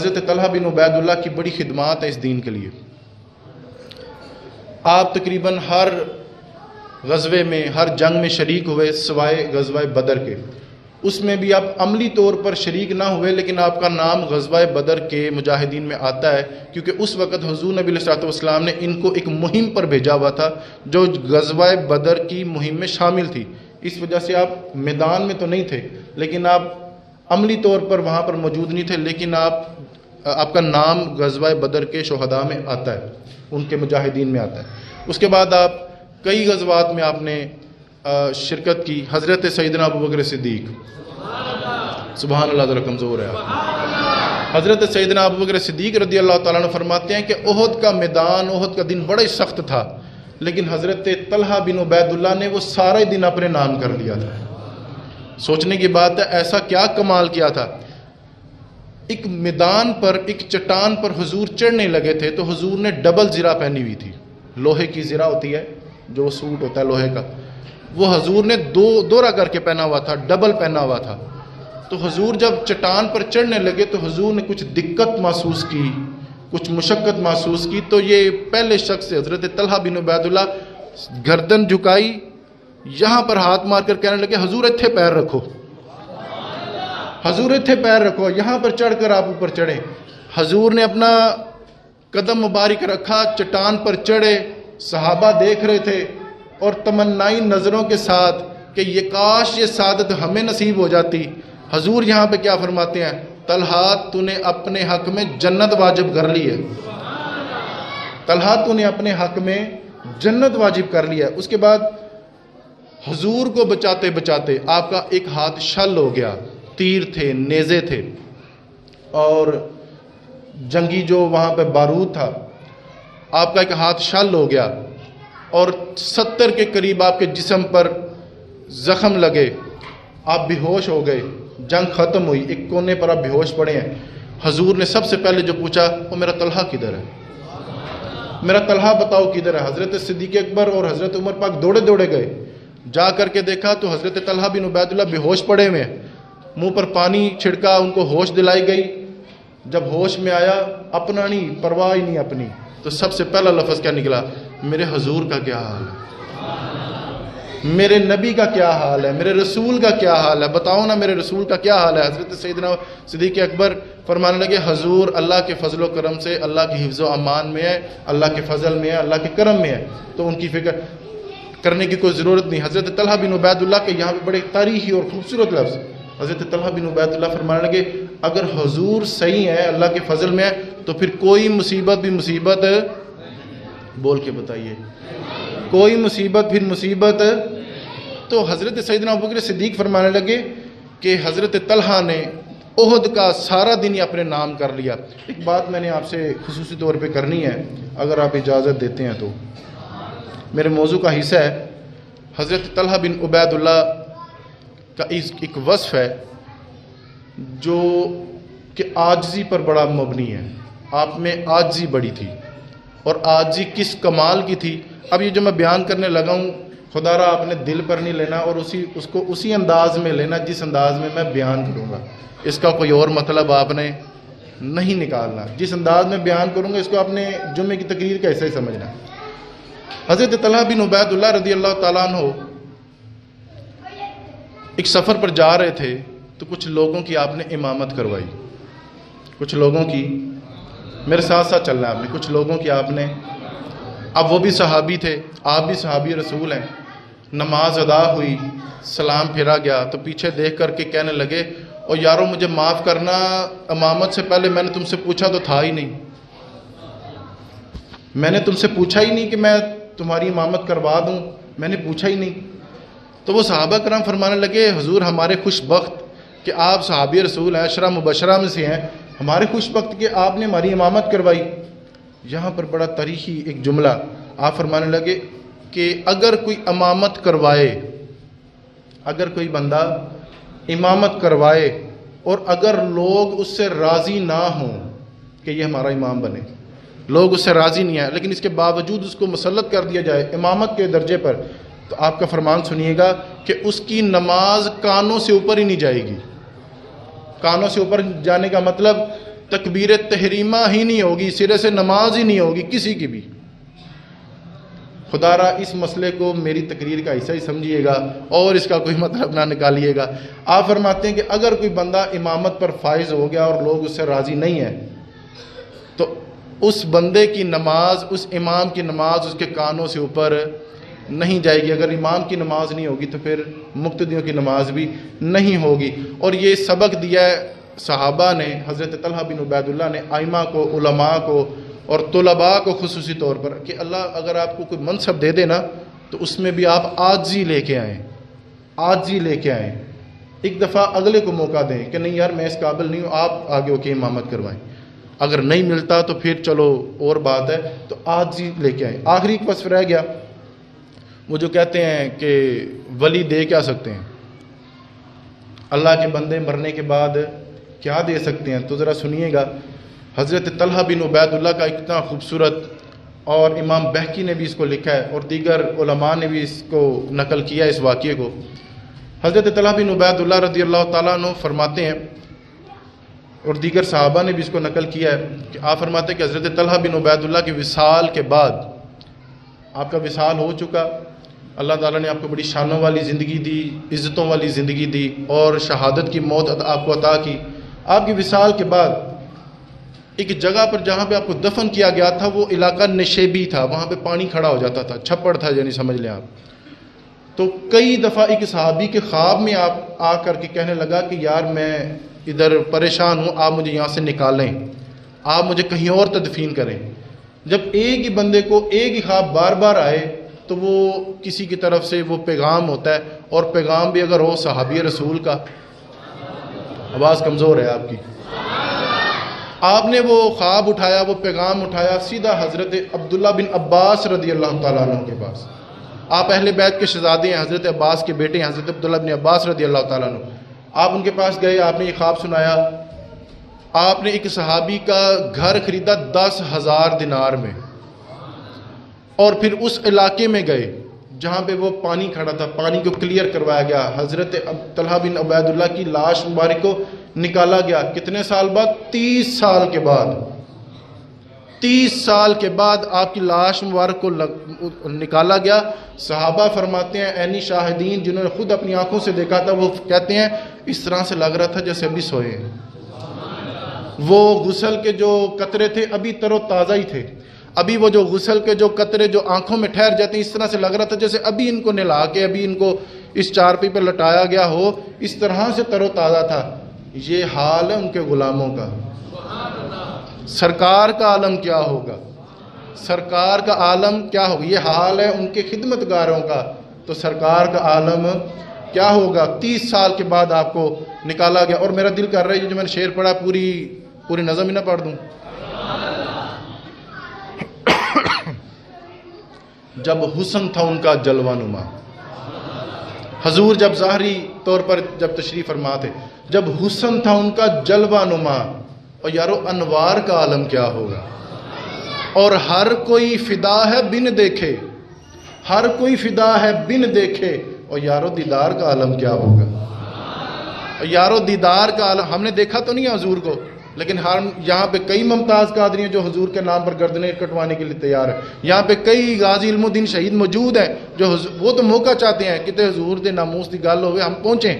حضرت طلحہ بن عبیداللہ کی بڑی خدمات ہے اس دین کے لیے. آپ تقریباً ہر غزوے میں، ہر جنگ میں شریک ہوئے سوائے غزوہ بدر کے. اس میں بھی آپ عملی طور پر شریک نہ ہوئے، لیکن آپ کا نام غزوہ بدر کے مجاہدین میں آتا ہے، کیونکہ اس وقت حضور نبی علیہ الصلوۃ والسلام نے ان کو ایک مہم پر بھیجا ہوا تھا جو غزوہ بدر کی مہم میں شامل تھی. اس وجہ سے آپ میدان میں تو نہیں تھے، لیکن آپ عملی طور پر وہاں پر موجود نہیں تھے، لیکن آپ کا نام غزوہ بدر کے شہداء میں آتا ہے، ان کے مجاہدین میں آتا ہے. اس کے بعد آپ کئی غزوات میں آپ نے شرکت کی. حضرت سیدنا ابوبکر صدیق، سبحان اللہ ذرا کمزور ہے. حضرت سیدنا ابوبکر صدیق رضی اللہ تعالیٰ عنہ فرماتے ہیں کہ احد کا میدان، احد کا دن بڑا ہی سخت تھا، لیکن حضرت طلحہ بن عبیداللہ نے وہ سارا دن اپنے نام کر لیا تھا. سوچنے کی بات ہے، ایسا کیا کمال کیا تھا. ایک میدان پر، ایک چٹان پر حضور چڑھنے لگے تھے تو حضور نے ڈبل زرہ پہنی ہوئی تھی. لوہے کی زرہ ہوتی ہے، جو سوٹ ہوتا ہے لوہے کا، وہ حضور نے دورہ کر کے پہنا ہوا تھا، ڈبل پہنا ہوا تھا. تو حضور جب چٹان پر چڑھنے لگے تو حضور نے کچھ دقت محسوس کی، کچھ مشقت محسوس کی. تو یہ پہلے شخص سے حضرت طلحہ بن عبیداللہ گردن جھکائی، یہاں پر ہاتھ مار کر کہنے لگے حضور اتھے پیر رکھو، حضور اتھے پیر رکھو، یہاں پر چڑھ کر آپ اوپر چڑھیں. حضور نے اپنا قدم مبارک رکھا، چٹان پر چڑھے. صحابہ دیکھ رہے تھے اور تمنائی نظروں کے ساتھ کہ یہ کاش یہ سعادت ہمیں نصیب ہو جاتی. حضور یہاں پہ کیا فرماتے ہیں؟ طلحہ تو نے اپنے حق میں جنت واجب کر لی ہے، طلحہ تو نے اپنے حق میں جنت واجب کر لیا ہے. اس کے بعد حضور کو بچاتے بچاتے آپ کا ایک ہاتھ شل ہو گیا. تیر تھے، نیزے تھے اور جنگی جو وہاں پہ بارود تھا، آپ کا ایک ہاتھ شل ہو گیا اور 70 کے قریب آپ کے جسم پر زخم لگے، آپ بے ہوش ہو گئے. جنگ ختم ہوئی، ایک کونے پر آپ بے ہوش پڑے ہیں. حضور نے سب سے پہلے جو پوچھا وہ میرا طلحہ کدھر ہے، میرا طلحہ بتاؤ کدھر ہے. حضرت صدیق اکبر اور حضرت عمر پاک دوڑے دوڑے گئے، جا کر کے دیکھا تو حضرت طلحہ بن عبیداللہ بے ہوش پڑے ہوئے ہیں. منہ پر پانی چھڑکا، ان کو ہوش دلائی گئی. جب ہوش میں آیا، اپنا نہیں، پرواہ ہی نہیں اپنی. تو سب سے پہلا لفظ کیا نکلا؟ میرے حضور کا کیا حال ہے، میرے نبی کا کیا حال ہے، میرے رسول کا کیا حال ہے، بتاؤ نا میرے رسول کا کیا حال ہے. حضرت سیدنا صدیق اکبر فرمانے لگے حضور اللہ کے فضل و کرم سے، اللہ کی حفظ و امان میں ہے، اللہ کے فضل میں ہے، اللہ کے کرم میں ہے، تو ان کی فکر کرنے کی کوئی ضرورت نہیں. حضرت طلحہ بن عبیداللہ کے یہاں پہ بڑے تاریخی اور خوبصورت لفظ. حضرت طلحہ بن عبیداللہ فرمانے لگے اگر حضور صحیح ہے، اللہ کے فضل میں ہے، تو پھر کوئی مصیبت بھی مصیبت، بول کے بتائیے، کوئی مصیبت پھر مصیبت. تو حضرت سیدنا ابوبکر صدیق فرمانے لگے کہ حضرت طلحہ نے احد کا سارا دن ہی اپنے نام کر لیا. ایک بات میں نے آپ سے خصوصی طور پہ کرنی ہے، اگر آپ اجازت دیتے ہیں تو. میرے موضوع کا حصہ ہے حضرت طلحہ بن عبیداللہ کا ایک وصف ہے جو کہ عاجزی پر بڑا مبنی ہے. آپ میں عاجزی بڑی تھی، اور عاجزی کس کمال کی تھی. اب یہ جو میں بیان کرنے لگا ہوں، خدا را آپ نے دل پر نہیں لینا اور اس کو اسی انداز میں لینا جس انداز میں میں بیان کروں گا. اس کا کوئی اور مطلب آپ نے نہیں نکالنا. جس انداز میں بیان کروں گا اس کو آپ نے جمعے کی تقریر کا حصہ ہی سمجھنا. حضرت طلحہ بن عبیداللہ رضی اللہ تعالیٰ عنہ ایک سفر پر جا رہے تھے تو کچھ لوگوں کی آپ نے امامت کروائی. کچھ لوگوں کی، میرے ساتھ ساتھ چلنا ہے آپ نے، کچھ لوگوں کی آپ نے، اب وہ بھی صحابی تھے، آپ بھی صحابی رسول ہیں. نماز ادا ہوئی، سلام پھیرا گیا تو پیچھے دیکھ کر کے کہنے لگے اور یارو مجھے معاف کرنا، امامت سے پہلے میں نے تم سے پوچھا تو تھا ہی نہیں، میں نے تم سے پوچھا ہی نہیں کہ میں تمہاری امامت کروا دوں، میں نے پوچھا ہی نہیں. تو وہ صحابہ کرام فرمانے لگے حضور ہمارے خوش بخت کہ آپ صحابی رسول ہیں، عشرہ مبشرہ میں سے ہیں، ہمارے خوش بخت کہ آپ نے ہماری امامت کروائی. یہاں پر بڑا تاریخی ایک جملہ آپ فرمانے لگے کہ اگر کوئی امامت کروائے، اگر کوئی بندہ امامت کروائے اور اگر لوگ اس سے راضی نہ ہوں کہ یہ ہمارا امام بنے، لوگ اس سے راضی نہیں ہیں لیکن اس کے باوجود اس کو مسلط کر دیا جائے امامت کے درجے پر، تو آپ کا فرمان سنیے گا کہ اس کی نماز کانوں سے اوپر ہی نہیں جائے گی. کانوں سے اوپر جانے کا مطلب تکبیر تحریمہ ہی نہیں ہوگی، سرے سے نماز ہی نہیں ہوگی کسی کی بھی۔ خدا را اس مسئلے کو میری تقریر کا حصہ ہی سمجھیے گا اور اس کا کوئی مطلب نہ نکالیے گا۔ آپ فرماتے ہیں کہ اگر کوئی بندہ امامت پر فائز ہو گیا اور لوگ اس سے راضی نہیں ہیں تو اس بندے کی نماز، اس امام کی نماز اس کے کانوں سے اوپر نہیں جائے گی۔ اگر امام کی نماز نہیں ہوگی تو پھر مقتدیوں کی نماز بھی نہیں ہوگی۔ اور یہ سبق دیا ہے صحابہ نے، حضرت طلحہ بن عبید اللہ نے ائمہ کو، علماء کو اور طلباء کو خصوصی طور پر، کہ اللہ اگر آپ کو کوئی منصب دے دے نا تو اس میں بھی آپ عاجزی لے کے آئیں، عاجزی لے کے آئیں۔ ایک دفعہ اگلے کو موقع دیں کہ نہیں یار میں اس قابل نہیں ہوں، آپ آگے ہو کے امامت کروائیں۔ اگر نہیں ملتا تو پھر چلو اور بات ہے، تو عاجزی لے کے آئیں۔ آخری ایک وصف رہ گیا، وہ جو کہتے ہیں کہ ولی دے کیا سکتے ہیں، اللہ کے بندے مرنے کے بعد کیا دے سکتے ہیں، تو ذرا سنیے گا۔ حضرت طلحہ بن عبید اللہ کا اتنا خوبصورت، اور امام بہقی نے بھی اس کو لکھا ہے اور دیگر علماء نے بھی اس کو نقل کیا اس واقعے کو۔ حضرت طلحہ بن عبید اللہ رضی اللہ تعالیٰ عنہ فرماتے ہیں، اور دیگر صحابہ نے بھی اس کو نقل کیا ہے، کہ آپ فرماتے ہیں کہ حضرت طلحہ بن عبید اللہ کے وصال کے بعد، آپ کا وصال ہو چکا، اللہ تعالیٰ نے آپ کو بڑی شانوں والی زندگی دی، عزتوں والی زندگی دی اور شہادت کی موت آپ کو عطا کی۔ آپ کے وصال کے بعد ایک جگہ پر جہاں پہ آپ کو دفن کیا گیا تھا وہ علاقہ نشیبی تھا، وہاں پہ پانی کھڑا ہو جاتا تھا، چھپڑ تھا، یعنی سمجھ لیں آپ۔ تو کئی دفعہ ایک صحابی کے خواب میں آپ آ کر کے کہنے لگا کہ یار میں ادھر پریشان ہوں، آپ مجھے یہاں سے نکالیں، آپ مجھے کہیں اور تدفین کریں۔ جب ایک ہی بندے کو ایک ہی خواب بار بار آئے تو وہ کسی کی طرف سے وہ پیغام ہوتا ہے، اور پیغام بھی اگر ہو صحابی رسول کا۔ آواز کمزور ہے آپ کی۔ آپ نے وہ خواب اٹھایا، وہ پیغام اٹھایا، سیدھا حضرت عبداللہ بن عباس رضی اللہ تعالیٰ عنہ کے پاس۔ آپ اہل بیت کے شہزادے ہیں، حضرت عباس کے بیٹے ہیں، حضرت عبداللہ بن عباس رضی اللہ تعالیٰ عنہ۔ آپ ان کے پاس گئے، آپ نے یہ خواب سنایا۔ آپ نے ایک صحابی کا گھر خریدا 10,000 دینار میں، اور پھر اس علاقے میں گئے جہاں پہ وہ پانی کھڑا تھا، پانی کو کلیئر کروایا گیا، حضرت طلحہ بن عبید اللہ کی لاش مبارک کو نکالا گیا۔ کتنے سال بعد؟ 30 سال کے بعد۔ 30 سال کے بعد آپ کی لاش مبارک کو نکالا گیا۔ صحابہ فرماتے ہیں، عینی شاہدین جنہوں نے خود اپنی آنکھوں سے دیکھا تھا، وہ کہتے ہیں اس طرح سے لگ رہا تھا جیسے ابھی سوئے ہیں۔ وہ غسل کے جو قطرے تھے ابھی تر و تازہ ہی تھے، ابھی وہ جو غسل کے جو قطرے جو آنکھوں میں ٹھہر جاتے ہیں، اس طرح سے لگ رہا تھا جیسے ابھی ان کو نلا کے ابھی ان کو اس چارپائی پر لٹایا گیا ہو، اس طرح سے تر و تازہ تھا۔ یہ حال ہے ان کے غلاموں کا۔ سرکار کا عالم کیا ہوگا، سرکار کا عالم کیا ہوگا؟ یہ حال ہے ان کے خدمتگاروں کا، تو سرکار کا عالم کیا ہوگا؟ 30 سال کے بعد آپ کو نکالا گیا۔ اور میرا دل کر رہا ہے جو میں نے شعر پڑھا پوری نظم ہی نہ پڑھ دوں۔ جب حسن تھا ان کا جلوہ نما، حضور جب ظاہری طور پر جب تشریف فرما تھے، جب حسن تھا ان کا جلوہ نما، اور یارو انوار کا عالم کیا ہوگا؟ اور ہر کوئی فدا ہے بن دیکھے، ہر کوئی فدا ہے بن دیکھے، اور یارو دیدار کا عالم کیا ہوگا؟ اور یارو دیدار کا عالم، ہم نے دیکھا تو نہیں حضور کو، لیکن ہم یہاں پہ کئی ممتاز قادری ہیں جو حضور کے نام پر گردنیں کٹوانے کے لیے تیار ہیں۔ یہاں پہ کئی غازی علم الدین شہید موجود ہیں جو وہ تو موقع چاہتے ہیں کہ حضور دے ناموس دی گل ہوئے ہم پہنچیں۔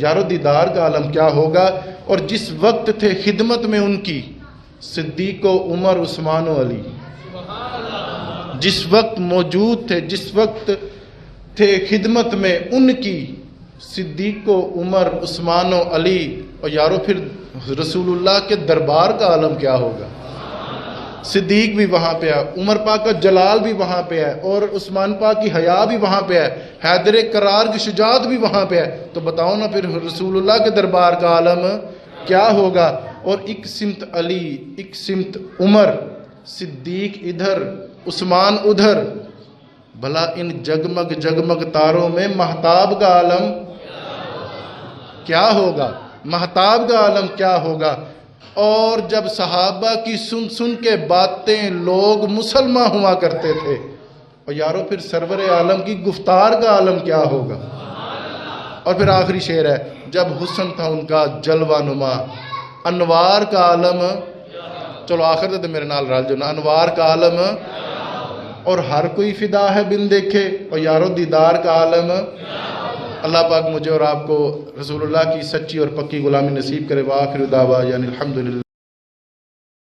یارو دیدار کا عالم کیا ہوگا؟ اور جس وقت تھے خدمت میں ان کی صدیق و عمر عثمان و علی، جس وقت موجود تھے، جس وقت تھے خدمت میں ان کی صدیق و عمر عثمان و علی، اور یارو پھر رسول اللہ کے دربار کا عالم کیا ہوگا؟ صدیق بھی وہاں پہ ہے، عمر پاک کا جلال بھی وہاں پہ ہے، اور عثمان پاک کی حیا بھی وہاں پہ ہے، حیدر کرار کی شجاعت بھی وہاں پہ ہے، تو بتاؤ نا پھر رسول اللہ کے دربار کا عالم کیا ہوگا؟ اور ایک سمت علی، ایک سمت عمر، صدیق ادھر، عثمان ادھر، بھلا ان جگمگ جگمگ تاروں میں مہتاب کا عالم کیا ہوگا؟ مہتاب کا عالم کیا ہوگا؟ اور جب صحابہ کی سن سن کے باتیں لوگ مسلمان ہوا کرتے تھے، اور یارو پھر سرور عالم کی گفتار کا عالم کیا ہوگا؟ اور پھر آخری شعر ہے، جب حسن تھا ان کا جلوہ نما، انوار کا عالم، چلو آخر تے میرے نال رل جو نا، انوار کا عالم اور ہر کوئی فدا ہے بن دیکھے، اور یارو دیدار کا عالم۔ اللہ پاک مجھے اور آپ کو رسول اللہ کی سچی اور پکی غلامی نصیب کرے۔ وآخر دعوانا الحمدللہ۔